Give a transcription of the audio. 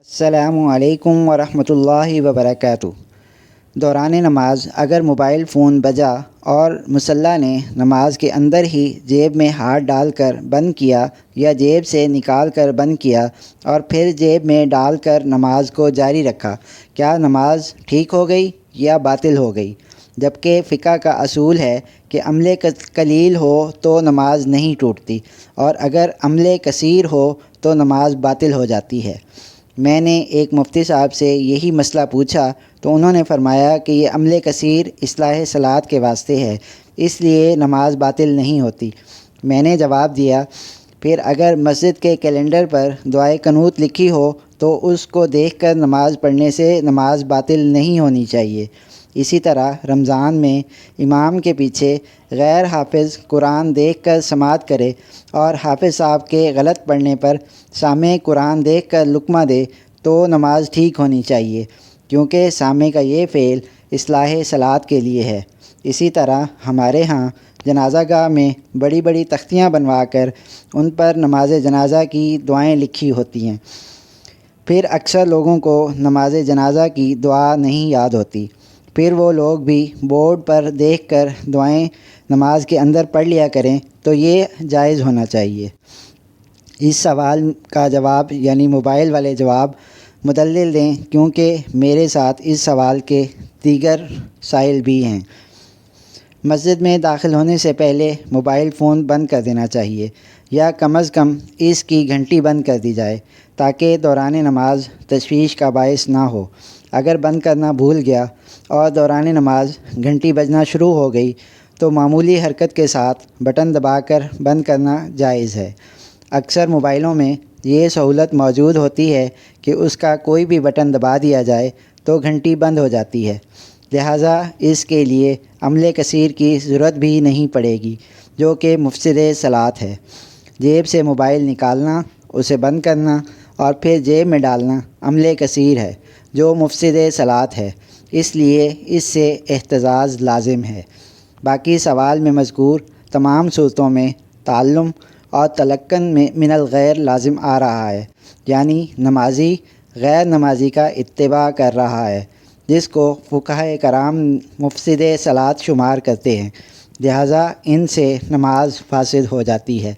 السلام علیکم ورحمۃ اللہ وبرکاتہ۔ دوران نماز اگر موبائل فون بجا اور مصلی نے نماز کے اندر ہی جیب میں ہاتھ ڈال کر بند کیا یا جیب سے نکال کر بند کیا اور پھر جیب میں ڈال کر نماز کو جاری رکھا، کیا نماز ٹھیک ہو گئی یا باطل ہو گئی؟ جبکہ فقہ کا اصول ہے کہ عمل قلیل ہو تو نماز نہیں ٹوٹتی، اور اگر عمل کثیر ہو تو نماز باطل ہو جاتی ہے۔ میں نے ایک مفتی صاحب سے یہی مسئلہ پوچھا تو انہوں نے فرمایا کہ یہ عمل کثیر اصلاح صلاۃ کے واسطے ہے، اس لیے نماز باطل نہیں ہوتی۔ میں نے جواب دیا، پھر اگر مسجد کے کیلنڈر پر دعائے قنوت لکھی ہو تو اس کو دیکھ کر نماز پڑھنے سے نماز باطل نہیں ہونی چاہیے۔ اسی طرح رمضان میں امام کے پیچھے غیر حافظ قرآن دیکھ کر سماعت کرے اور حافظ صاحب کے غلط پڑھنے پر سامع قرآن دیکھ کر لقمہ دے تو نماز ٹھیک ہونی چاہیے، کیونکہ سامع کا یہ فعل اصلاح صلاۃ کے لیے ہے۔ اسی طرح ہمارے ہاں جنازہ گاہ میں بڑی بڑی تختیاں بنوا کر ان پر نماز جنازہ کی دعائیں لکھی ہوتی ہیں، پھر اکثر لوگوں کو نماز جنازہ کی دعا نہیں یاد ہوتی، پھر وہ لوگ بھی بورڈ پر دیکھ کر دعائیں نماز کے اندر پڑھ لیا کریں، تو یہ جائز ہونا چاہیے۔ اس سوال کا جواب یعنی موبائل والے جواب مدلل دیں، کیونکہ میرے ساتھ اس سوال کے دیگر سائل بھی ہیں۔ مسجد میں داخل ہونے سے پہلے موبائل فون بند کر دینا چاہیے، یا کم از کم اس کی گھنٹی بند کر دی جائے تاکہ دوران نماز تشویش کا باعث نہ ہو۔ اگر بند کرنا بھول گیا اور دوران نماز گھنٹی بجنا شروع ہو گئی تو معمولی حرکت کے ساتھ بٹن دبا کر بند کرنا جائز ہے۔ اکثر موبائلوں میں یہ سہولت موجود ہوتی ہے کہ اس کا کوئی بھی بٹن دبا دیا جائے تو گھنٹی بند ہو جاتی ہے، لہٰذا اس کے لیے عمل کثیر کی ضرورت بھی نہیں پڑے گی، جو کہ مفسد صلاۃ ہے۔ جیب سے موبائل نکالنا، اسے بند کرنا اور پھر جیب میں ڈالنا عمل کثیر ہے جو مفسد صلاۃ ہے، اس لیے اس سے احتراز لازم ہے۔ باقی سوال میں مذکور تمام صورتوں میں تعلم اور تلقن میں من الغیر لازم آ رہا ہے، یعنی نمازی غیر نمازی کا اتباع کر رہا ہے، جس کو فقہائے کرام مفسد صلاۃ شمار کرتے ہیں، لہٰذا ان سے نماز فاسد ہو جاتی ہے۔